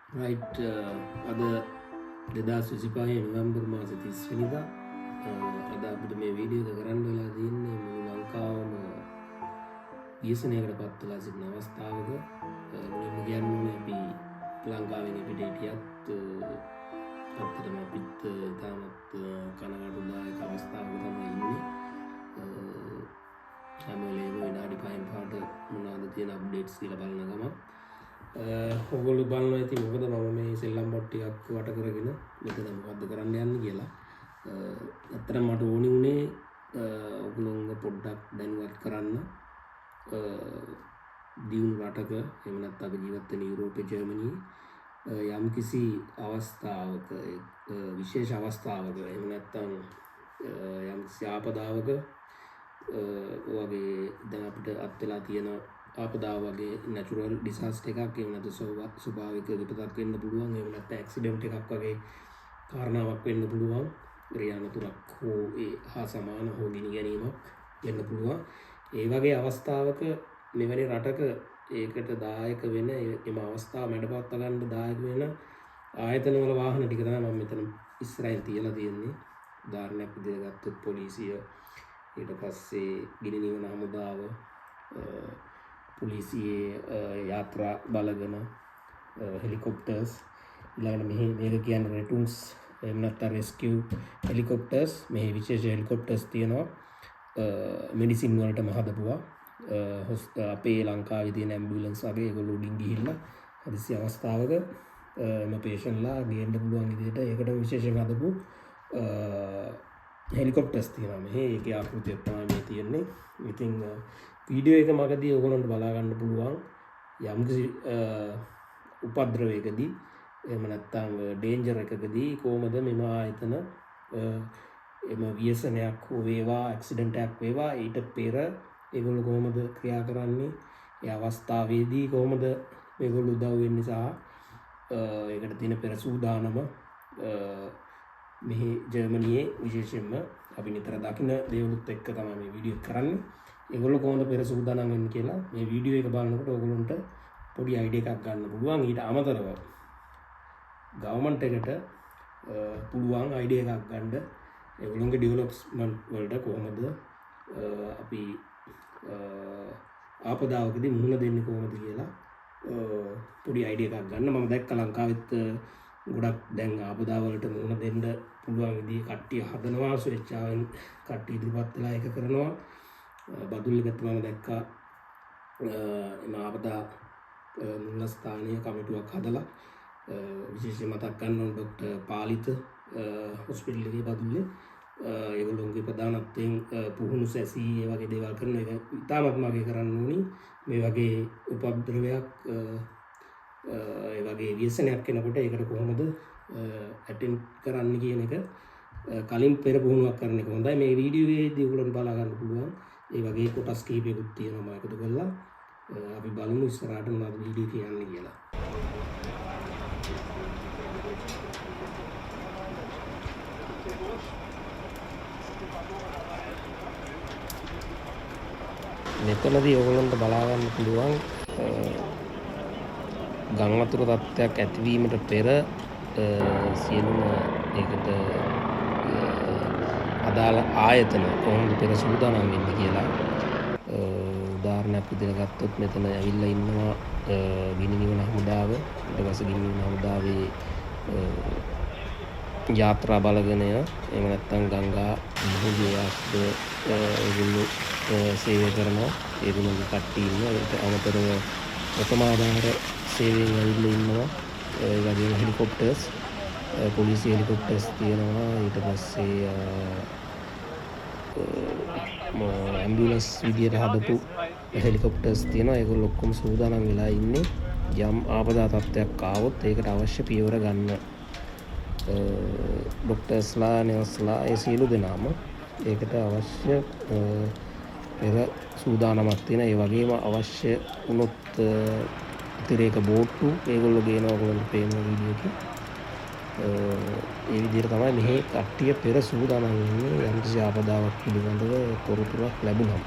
Right අද 2025 නොවැම්බර් මාසේ 30 වෙනිදා අද අපිට මේ වීඩියෝ එක කරන්න වෙලා තියෙන්නේ මුළු ලංකාවම ව්‍යසනයකට පත් වෙලා සිටින අවස්ථාවක මුලින්ම කියන්න ඕනේ අපි ලංකාවේ පිට හිටියත් අත්‍තරම අපිත් තාමත් කනගාටුදායක අවස්ථාවක තමයි ඉන්නේ. හැම වෙලේම විනාඩි 5න් පාට මොනවද තියෙන අප්ඩේට්ස් කියලා බලන ගමන් ඔගොල්ලෝ බලනවා ඇති මොකද මම මේ සෙල්ලම් බොට් ටිකක් වට කරගෙන මෙතන මොකද්ද කරන්න යන්නේ කියලා. ඇත්තටම මට ඕනි උනේ ඔගොල්ලෝව පොඩ්ඩක් දැනුවත් කරන්න. දියුණු රටක එහෙම නැත්නම් අපි ජීවත් වෙන යුරෝපේ ජර්මනියේ යම්කිසි අවස්ථාවක විශේෂ අවස්ථාවක එහෙම නැත්නම් යම්කිසි ආපදාවක වගේ දැන් අපිට අත් වෙලා තියෙන ආපදාව වගේ නැචරල් ඩිසාස්ටර් එකක් එහෙම නැත්නම් ස්වභාවික විපතක් වෙන්න පුළුවන් එහෙම නැත්නම් ඇක්සිඩන්ට් එකක් වගේ කාරණාවක් වෙන්න පුළුවන්. ක්‍රියානතුරක් හෝ ඒ හා සමාන හෝ ගිනි ගැනීමක් වෙන්න පුළුවන්. ඒ වගේ අවස්ථාවක මෙවැනි රටක ඒකට දායක වෙන එම අවස්ථාව මැඩපවත්වා ගන්න දායක වෙන ආයතනවල වාහන ටික තමයි මම මෙතන ඉස්සරහින් තියලා තියෙන්නේ. උදාහරණයක් විදිහට ගත්තොත් පොලිසිය, ඊට පස්සේ ගිනි නිවන හමුදාව, පොලිසියේ යාත්‍රා බලගෙන හෙලිකොප්ටර්ස්, ඊළඟට මේක කියන්නේ රෙටුන්ස් එහෙම නැත්නම් රෙස්කියු හෙලිකොප්ටර්ස්. මේ විශේෂ හෙලිකොප්ටර්ස් තියෙනවා මෙඩිසින් වලටම හදපුවා. අපේ ලංකාවේ තියෙන ඇම්බියුලන්ස් වගේ ඒගොල්ලෝ උඩින් ගිහිල්ලා හදිසි අවස්ථාවක එම පේෂන්ට්ලා ගේන්න පුළුවන් විදිහට ඒකට විශේෂයෙන් හදපු හෙලිකොප්ටර්ස් තියෙනවා. මෙහි ඒකේ ආකෘතියක් තමයි මේ තියෙන්නේ. ඉතින් වීඩියෝ එක මගදී ඔයගොල්ලන්ට බලා ගන්න පුළුවන් යම්කිසි උපද්‍රවයකදී එහෙම නැත්නම් ඩේන්ජර් එකකදී කොහොමද මෙම ආයතන එම ව්‍යසනයක් හෝ වේවා ඇක්සිඩන්ට් එකක් වේවා ඊට පෙර ඒගොල්ලෝ කොහොමද ක්‍රියා කරන්නේ, ඒ අවස්ථාවේදී කොහොමද මේගොල්ලෝ උදව් වෙන්නේ සහ ඒකට තියෙන පෙර සූදානම මෙහි ජර්මනියේ විශේෂයෙන්ම අපි නිතර දකින දේවලුත් එක්ක තමයි මේ වීඩියෝ කරන්නේ. ඒගොල්ලෝ කොහොමද පෙර සූදානම් වෙන්නේ කියලා මේ වීඩියෝ එක බලනකොට ඔයගොල්ලන්ට පොඩි අයිඩියා එකක් ගන්න පුළුවන්. ඊට අමතරව ගවර්න්මන්ට් එකට පුළුවන් අයිඩියා එකක් ගන්න ඒගොල්ලෝගේ ඩෙවලොප්මන්ට් වලට කොහොමද අපි ආපදාවකදී මුහුණ දෙන්නේ කොහොමද කියලා පොඩි අයිඩියා එකක් ගන්න. මම දැක්ක ලංකාවෙත් ගොඩක් දැන් ආපදාවලට මුහුණ දෙන්න පුළුවන් විදිහේ කට්ටිය හදනවා. ස්වේච්ඡාවෙන් කට්ටිය ඉදිරිපත් වෙලා ඒක කරනවා. බදුල්ල පැත්ත මම දැක්කා එම ආපදා මුල්ස්ථානීය කමිටුවක් හදලා විශේෂයෙන් මතක් ගන්න ඕන ડોක්ටර් පාලිත හොස්පිටල් එකේ බදුල්ලේ ඒගොල්ලෝගේ ප්‍රධානත්වයෙන් පුහුණු සැසී ඒ වගේ දේවල් කරන එක ඉතාමත්ම වගේ කරන්න ඕනි. මේ වගේ උපද්‍රවයක් ඒ වගේ ව්‍යසනයක් වෙනකොට ඒකට කොහොමද ඇටෙන්ඩ් කරන්න කියන එක කලින් පෙර පුහුණුවක් කරන එක හොඳයි. මේ වීඩියෝ එකේදී ඔයගොල්ලන්ට බලා ගන්න පුළුවන්. ඒ වගේ කොටස් කිහිපයකුත් තියෙනවා මම එකතු කරලා. අපි බලමු ඉස්සරහට මොනවද වීඩියෝ කියන්නේ කියලා. මෙතනදී ඔයගොල්ලන්ට බලා ගන්න පුළුවන් ගම් වතුර තත්ත්වයක් ඇතිවීමට පෙර සියලුම ඒකට අදාළ ආයතන කොහොමද පෙර සූදානම් වෙන්නේ කියලා. උදාහරණයක් විදිහට ගත්තොත් මෙතන ඇවිල්ලා ඉන්නවා ගිනි නිවන හමුදාව. ඊට පස්සේ ගිනි නිවන හමුදාවේ යාත්‍රා බලගෙන එහෙම නැත්නම් ගංගා මුහුදේ ආස්ද ඒගොල්ලෝ සේවය කරනවා. ඒගොල්ලෝගේ කට්ටිය ඉන්නවා. ඒකට අමතරව ප්‍රථමාධාර සේවයෙන් ඇවිල්ලා ඉන්නවා. ඒ වගේම හෙලිකොප්ටර්ස්, පොලිසිය හෙලිකොප්ටර්ස් තියෙනවා. ඊට පස්සේ ඇම්බියුලන්ස් විදියට හදපු හෙලිකොප්ටර්ස් තියෙනවා. ඒගොල්ලෝ ඔක්කොම සූදානම් වෙලා ඉන්නේ යම් ආපදා තත්ත්වයක් ආවොත් ඒකට අවශ්‍ය පියවර ගන්න. ડોක්ටර්ස්ලා, නර්ස්ලා ඒ සියලු දෙනාම ඒකට අවශ්‍ය පෙර සූදානමක් තියෙන. ඒ වගේම අවශ්‍ය වුණොත් අතිරේක බෝට්ටු ඒගොල්ලෝ ගේනවා. ඔයගොල්ලන්ට පේන වීඩියෝ එකේ ඒ විදිහට තමයි මෙහි කට්ටිය පෙර සූදානම් වෙන්නේ යම්කිසි ආපදාවක් පිළිබඳව තොරතුරක් ලැබුණාම.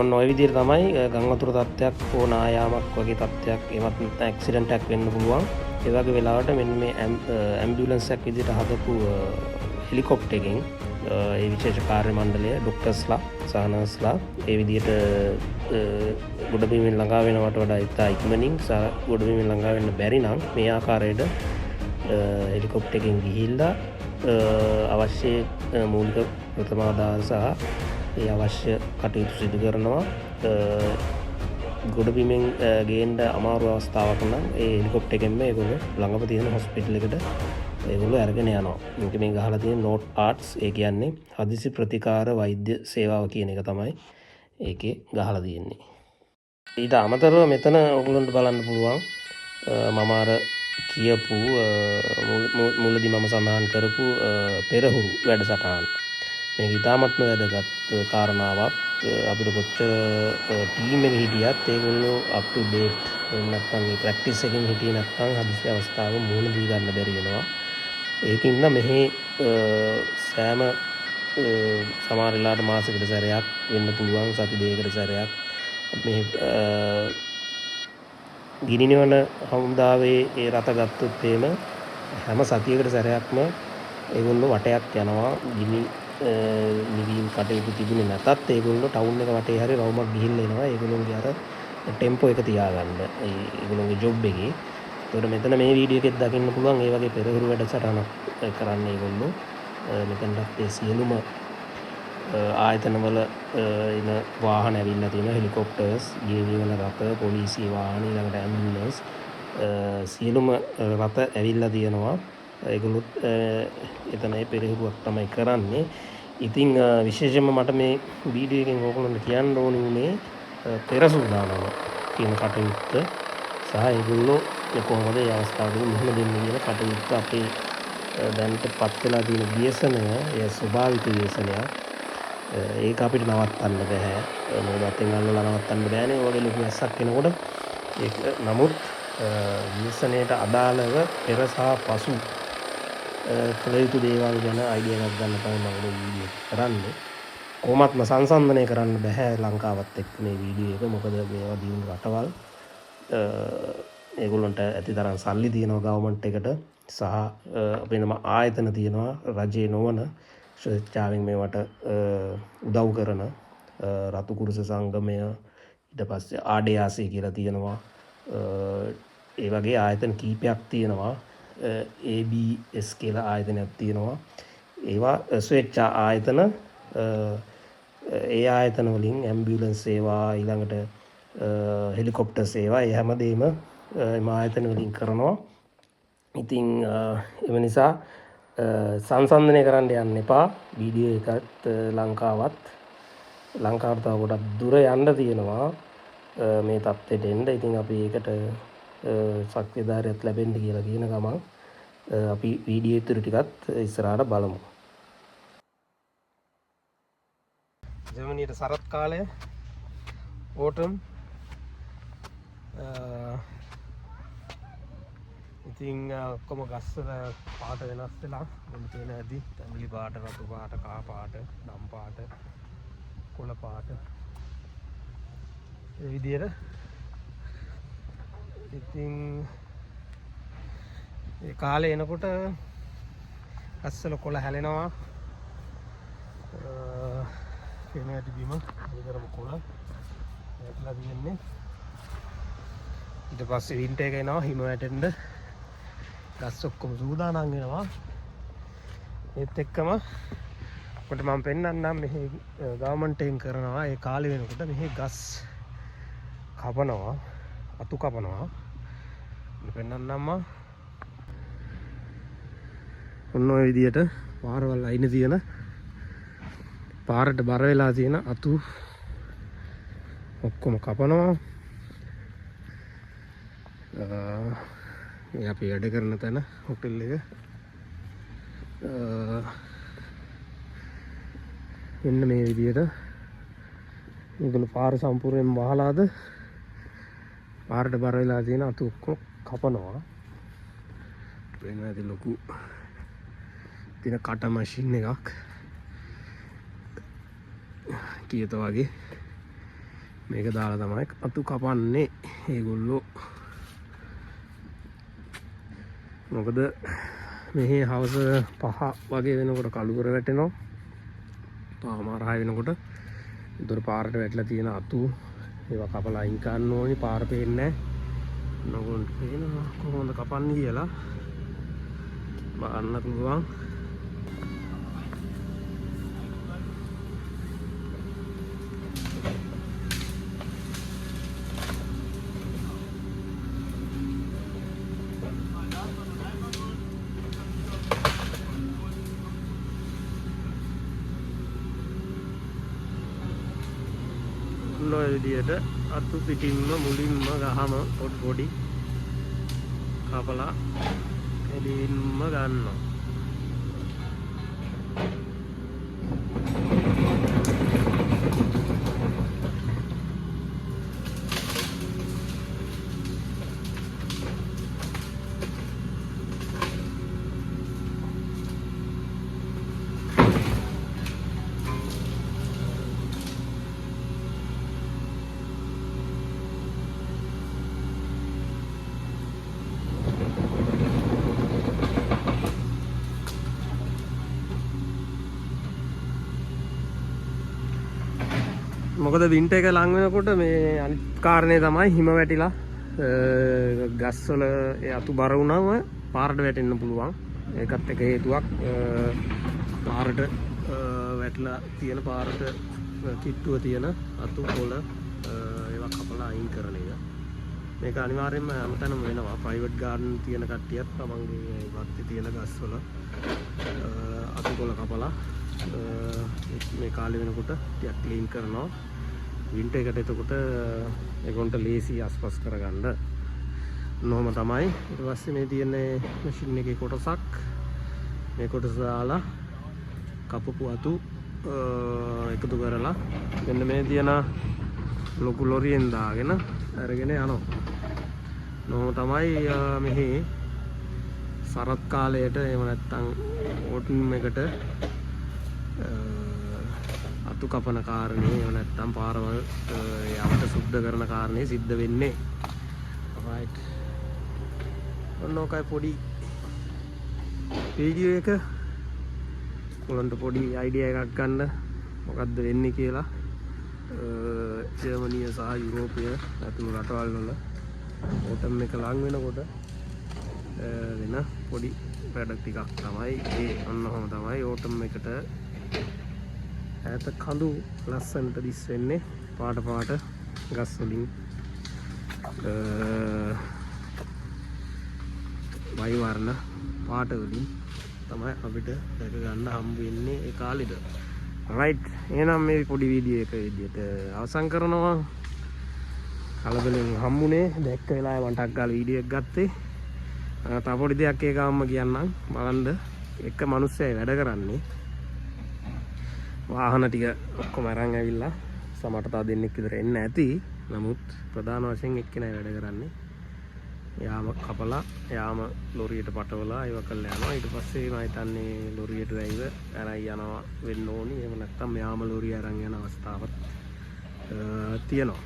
ඔන්න ඔය විදිහට තමයි ගං වතුර තත්ත්වයක් හෝ නායාමක් වගේ තත්ත්වයක් එමත් නැත්නම් ඇක්සිඩන්ට් එකක් වෙන්න පුළුවන්. ඒ වගේ වෙලාවට මෙන්න මේ ඇම්බියුලන්ස් එකක් විදිහට හදපු හෙලිකොප්ටර් එකකින් ඒ විශේෂ කාර්ය මණ්ඩලය ඩොක්ටර්ස්ලා සහ නර්ස්ලා ඒ විදිහට ගොඩබිමෙන් ළඟා වෙනවට වඩා ඉතා ඉක්මනින් සහ ගොඩබිමෙන් ළඟා වෙන්න බැරි නම් මේ ආකාරයට හෙලිකොප්ටර් එකකින් ගිහිල්ලා අවශ්‍ය මූලික ප්‍රථමාධාර සහ ඒ අවශ්‍ය කටයුතු සිදු කරනවා. ගොඩබිමෙන් ගේන්ඩ අමාරු අවස්ථාවක් නම් ඒ හෙලිකොප්ටර් එකෙන්ම ඒගොල්ලෝ ළඟම තියෙන හොස්පිටල් එකට ඒගොල්ලෝ අරගෙන යනවා. මේක මේ ගහලා තියෙන නෝට් ආර්ට්ස්, ඒ කියන්නේ හදිසි ප්‍රතිකාර වෛද්‍ය සේවාව කියන එක තමයි ඒකේ ගහලා තියෙන්නේ. ඊට අමතරව මෙතන ඔයගොල්ලන්ට බලන්න පුළුවන් මම අර කියපු මුලදී මම සඳහන් කරපු පෙරහුරු වැඩසටහන. මේක ඉතාමත්ම වැදගත් කාරණාවක්. අපිට කොච්චර ටීම් එක හිටියත් ඒගොල්ලෝ අප් ටු ඩේට් නැත්නම් මේ ප්‍රැක්ටිස් එකකින් හිටියේ නැත්නම් හදිසි අවස්ථාවක මුහුණ දී ගන්න බැරි වෙනවා. ඒකින්ද මෙහි සෑම සමහර වෙලාවට මාසෙකට සැරයක් වෙන්න පුළුවන්, සති දෙකකට සැරයක් මේ ගිනි නිවන හමුදාවේ ඒ රට ගත්තොත් එහෙම හැම සතියකට සැරයක්ම ඒගොල්ලෝ වටයක් යනවා. ගිනි නිවීම කටයුතු තිබුණේ නැතත් ඒගොල්ලෝ ටවුන් එක වටේ හරි රවුමක් ගිහිල්ලා එනවා. ඒගොල්ලෝගේ අර ටෙම්පෝ එක තියාගන්න ඒගොල්ලෝගේ ජොබ් එකේ. ඒකට මෙතන මේ වීඩියෝ එකෙත් දකින්න පුළුවන් ඒ වගේ පෙරහුරු වැඩසටහනක් කරන්නේ ඒගොල්ලෝ. මෙතනත් ඒ සියලුම ආයතනවල එන වාහන ඇවිල්ලා තියෙනවා. හෙලිකොප්ටර්ස්, ගිනිවන රථ, පොලිසිය වාහන, ඊළඟට ඇම්බියුලන්ස් සියලුම රථ ඇවිල්ලා තියෙනවා. ඒගොල්ලොත් එතන ඒ පෙරහුරුවක් තමයි කරන්නේ. ඉතින් විශේෂයෙන්ම මට මේ වීඩියෝ එකෙන් ඕගොල්ලන්ට කියන්න ඕනේ උනේ පෙරසූදානම කියන කටයුත්ත සහ ඒගොල්ලෝ කොහොමද මේ අවස්ථාවේදී මුහුණ දෙන්නේ කියන කටයුත්ත. අපේ දැනට පත් වෙලා තියෙන ව්‍යසනය ඒ ස්වභාවික ව්‍යසනයක්. ඒක අපිට නවත්තන්න බෑ. මොකද අතෙන් අල්ලලා නවත්තන්න බෑනේ. ඔය වගේ ලොකු ඇස්සක් එනකොට ඒක නමුත් ව්‍යසනයට අදාළව පෙර සහ පසු කළ යුතු දේවල් ගැන අයිඩියා එකක් ගන්න තමයි මම මේ වීඩියෝ කරන්නේ. කොහොමත්ම සංසන්දනය කරන්න බෑ ලංකාවත් එක්ක මේ වීඩියෝ එක. මොකද මේවා දියුණු රටවල් ඒගොල්ලන්ට ඇති තරම් සල්ලි තියෙනවා ගවර්න්මන්ට් එකට සහ වෙනම ආයතන තියෙනවා රජයේ නොවන ස්වේච්ඡාවෙන් මේවට උදව් කරන රතු කුරුස සංගමය, ඊට පස්සේ ආඩයාසි කියලා තියෙනවා. ඒ වගේ ආයතන කීපයක් තියෙනවා. ABS කියලා ආයතනයක් තියෙනවා. ඒවා ස්වේච්ඡා ආයතන. ඒ ආයතන වලින් ඇම්බියුලන්ස් සේවා, ඊළඟට හෙලිකොප්ටර් සේවා, ඒ හැමදේම එම ආයතන වලින් කරනවා. ඉතින් එම නිසා සංසන්දනය කරන්න යන්න එපා. වීඩියෝ එකත් ලංකාවට තව ගොඩක් දුර යන්න තියෙනවා මේ තත්ත්වයට එන්න. ඉතින් අපි ඒකට ශක්තිධාරියක් ලැබෙන්න කියලා කියන ගමන් අපි වීඩියෝ ඉතුරු ටිකත් ඉස්සරහට බලමු. ජර්මනියට සරත් කාලය ඕටම්. ඉතින් ඔක්කොම ගස්වල පාට වෙනස් වෙලා මොන තේන ඇති. තැඹිලි පාට, රතු පාට, කහ පාට, දම් පාට, කොළ පාට ඒ විදිහට. ඉතින් ඒ කාලේ එනකොට ගස්වල කොළ හැලෙනවා. කෙන ඇති බිම විතරම කොළ ඇట్లా තියෙන්නේ. ඊට පස්සේ වින්ටර් එක එනවා. හිම වැටෙන්න ගස් ඔක්කොම සූදානම් වෙනවා. ඒත් එක්කම කොට මම පෙන්නන්නම් මෙහි ගවර්න්මන්ට් එකෙන් කරනවා ඒ කාලේ වෙනකොට මෙහි ගස් කපනවා, අතු කපනවා. පෙන්නන්නම් ඔන්න ඔය විදියට පාරවල් අයින තියෙන පාරට බර වෙලා තියෙන අතු ඔක්කොම කපනවා. මේ අපි වැඩ කරන තැන හොටෙල් එක. මෙන්න මේ විදියට මේගොල්ලෝ පාර සම්පූර්ණයෙන් වහලාද පාරට බර වෙලා තියෙන අතු ඔක්කොම කපනවා. වෙන ඇති ලොකු තියෙන කට මැෂින් එකක් කියත වගේ. මේක දාලා තමයි අතු කපන්නේ ඒගොල්ලෝ. මොකද මෙහි හවස 5 වගේ වෙනකොට කළුවර වැටෙනවා. පාමාර 6 වෙනකොට උඩ පාරට වැටලා තියෙන අතු ඒවා කපලා අයින් කරන්න ඕනි. පාර පේන්නේ නැහැ. නෝගොල්ලෝ පේනවා කොහොමද කපන්නේ කියලා බලන්න පුළුවන්. ඔය විදියට අතු පිටින්ම මුලින්ම ගහම පොඩි කපලා එළින්ම ගන්නවා. මොකද වින්ටර් එක ලඟ වෙනකොට මේ අනිත් කාරණේ තමයි හිම වැටිලා ගස්වල ඒ අතු බර වුණාම පාරට වැටෙන්න පුළුවන්. ඒකත් එක හේතුවක්. පාරට වැටලා තියෙන පාරට කිට්ටුව තියෙන අතු පොළ ඒවා කපලා අයින් කරන එක. මේක අනිවාර්යයෙන්ම හැමතැනම වෙනවා. ප්‍රයිවට් ගාඩන් තියෙන කට්ටියත් තමන්ගේ වත්තේ තියෙන ගස්වල අතු පොළ කපලා මේ කාලේ වෙනකොට ටිකක් ක්ලීන් කරනවා. වින්ටර් එකට එතකොට ඒගොන්ට ලේසි අස්පස් කරගන්න. නොම තමයි. ඊට පස්සේ මේ තියෙන මැෂින් එකේ කොටසක් මේ කොටස දාලා කපපු අතු එකතු කරලා මෙන්න මේ තියෙන ලොකු ලොරියෙන් දාගෙන අරගෙන යනවා. නොම තමයි මෙහි සරත් කාලයට එහෙම නැත්නම් ඕටම් එකට අතු කපන කාරණේ එහෙම නැත්නම් පාරවල් යවට සුද්ධ කරන කාරණේ සිද්ධ වෙන්නේ. right. ඔන්නෝකයි පොඩි වීඩියෝ එක. ඔයගොල්ලන්ට පොඩි අයිඩියා එකක් ගන්න මොකද්ද වෙන්නේ කියලා. ජර්මනිය සහ යුරෝපය ඇතුළු රටවල් වල ඕටම් එක ලඟ වෙනකොට වෙන පොඩි වැඩ ටිකක් තමයි ඒ. ඔන්නෝම තමයි ඕටම් එකට ඈත කඳු ලස්සනට දිස් වෙන්නේ පාට ගස් වලින් වයි වර්ණ පාට වලින් තමයි අපිට දැක ගන්න හම්බ වෙන්නේ ඒ කාලෙද. රයිට්. එහෙනම් මේ පොඩි වීඩියෝ එක විදියට අවසන් කරනවා. කලබලෙන් හම්බුනේ දැක්ක වෙලාවේ මටක් ගාලා වීඩියෝ එකක් ගත්තේ. තව පොඩි දෙයක් ඒ ගාම්ම කියන්නම්. බලන්න එක මිනිස්සෙයි වැඩ කරන්නේ. වාහන ටික ඔක්කොම අරන් ඇවිල්ලා සමහරට තව දෙන්නෙක් විතර එන්න ඇති. නමුත් ප්‍රධාන වශයෙන් එක්කෙනයි වැඩ කරන්නේ. යාම කපලා යාම ලොරියට පටවලා ඒව කරලා යනවා. ඊට පස්සේ මම හිතන්නේ ලොරියට වැයිව අරන් යනවා වෙන්න ඕනි. එහෙම නැත්නම් යාම ලොරිය අරන් යන අවස්ථාවක් තියෙනවා.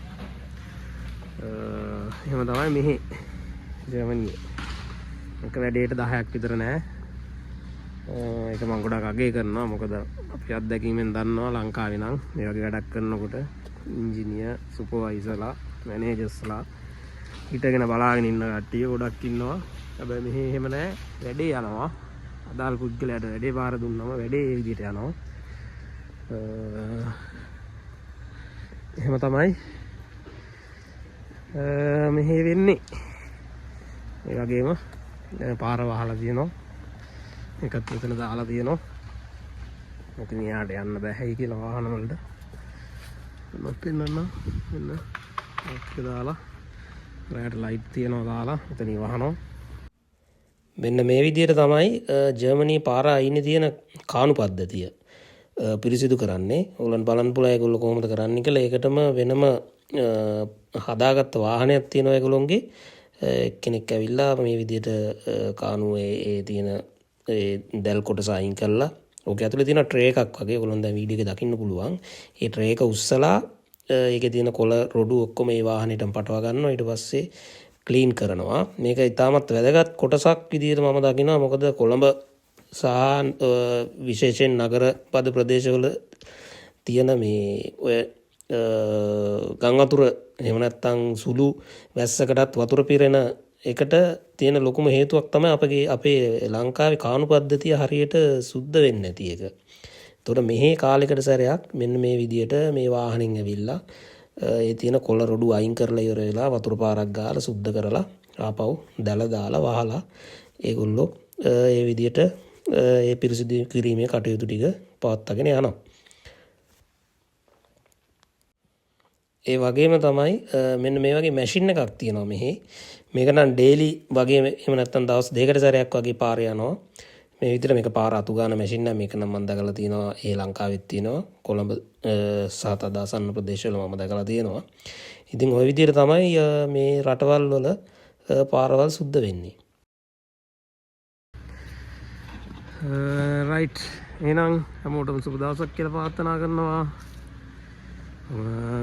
එහෙම තමයි මෙහි ජර්මනියේ. එක වැඩේට 10ක් විතර නෑ. ඒක මම ගොඩක් අගය කරනවා. මොකද අපි අත්දැකීමෙන් දන්නවා ලංකාවේ නම් මේ වගේ වැඩක් කරනකොට ඉංජිනියර්, සුපර්වයිසර්ලා, මැනේජර්ස්ලා හිටගෙන බලාගෙන ඉන්න කට්ටිය ගොඩක් ඉන්නවා. හැබැයි මෙහි එහෙම නෑ. වැඩේ යනවා. අදාළ පුද්ගලයාට වැඩේ බාර දුන්නම වැඩේ ඒ විදිහට යනවා. එහෙම තමයි මෙහි වෙන්නේ. ඒ වගේම පාර වහලා තියෙනවා. එකත් මෙතන දාලා තියෙනවා. මෙතන යාට යන්න බැහැයි කියලා වාහන වලට. මම පෙන්නන්න මෙන්න ඔක්ක දාලා රෑට ලයිට් තියනවා දාලා මෙතන වහනවා. මෙන්න මේ විදිහට තමයි ජර්මනී පාර අයිනේ තියෙන කාණු පද්ධතිය පිරිසිදු කරන්නේ. ඕගොල්ලන් බලන්න පුළුවන් ඒගොල්ලෝ කොහොමද කරන්නේ කියලා. ඒකටම වෙනම හදාගත්ත වාහනයක් තියෙනවා ඒගොල්ලොන්ගේ. එක්කෙනෙක් ඇවිල්ලා මේ විදිහට කාණුවේ ඒ තියෙන දැල් කොටස අයින් කරලා ඕක ඇතුලේ තියෙන ට්‍රේ එකක් වගේ ඔයගොල්ලෝ දැන් වීඩියෝ එකේ දකින්න පුළුවන්. ඒ ට්‍රේ එක උස්සලා ඒකේ තියෙන කොළ රොඩු ඔක්කොම මේ වාහනේටම පටවා ගන්නවා. ඊට පස්සේ ක්ලීන් කරනවා. මේක ඉතාමත් වැදගත් කොටසක් විදිහට මම දකිනවා. මොකද කොළඹ සහ විශේෂයෙන් නගර පද ප්‍රදේශවල තියෙන මේ ඔය ගම් වතුර එහෙම නැත්නම් සුළු වැස්සකටත් වතුර පිරෙන එකට තියෙන ලොකුම හේතුවක් තමයි අපේ ලංකාවේ කානු පද්ධතිය හරියට සුද්ධ වෙන්නේ නැති එක. එතකොට මෙහි කාලයකට සැරයක් මෙන්න මේ විදියට මේ වාහනින් ඇවිල්ලා ඒ තියෙන කොළ රොඩු අයින් කරලා ඉවර වෙලා වතුර පාරක් ගාලා සුද්ධ කරලා ආපහු දැල දාලා වහලා ඒගොල්ලෝ ඒ විදියට ඒ පිරිසිදු කිරීමේ කටයුතු ටික පවත්වාගෙන යනවා. ඒ වගේම තමයි මෙන්න මේ වගේ මැෂින් එකක් තියෙනවා මෙහි. මේක නම් ඩේලි වගේ එහෙම නැත්නම් දවස් දෙකකට සැරයක් වගේ පාර යනවා. මේ විදිහට මේක පාර අතු ගන්න මැෂින් එක මේක නම් මම දැකලා තියෙනවා ඒ ලංකාවෙත් තියෙනවා. කොළඹ සහ තදාසන්න ප්‍රදේශවල මම දැකලා තියෙනවා. ඉතින් ওই විදිහට තමයි මේ රටවල් වල පාරවල් සුද්ධ වෙන්නේ. රයිට් එහෙනම් හැමෝටම සුබ දවසක් කියලා ප්‍රාර්ථනා කරනවා.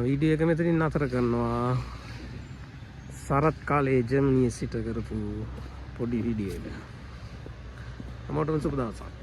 වීඩියෝ එක මෙතනින් නතර කරනවා. සරත් කාලේ ජර්මනියේ සිට කරපු පොඩි වීඩියෝ එක. හැමෝටම සුබ දවසක්.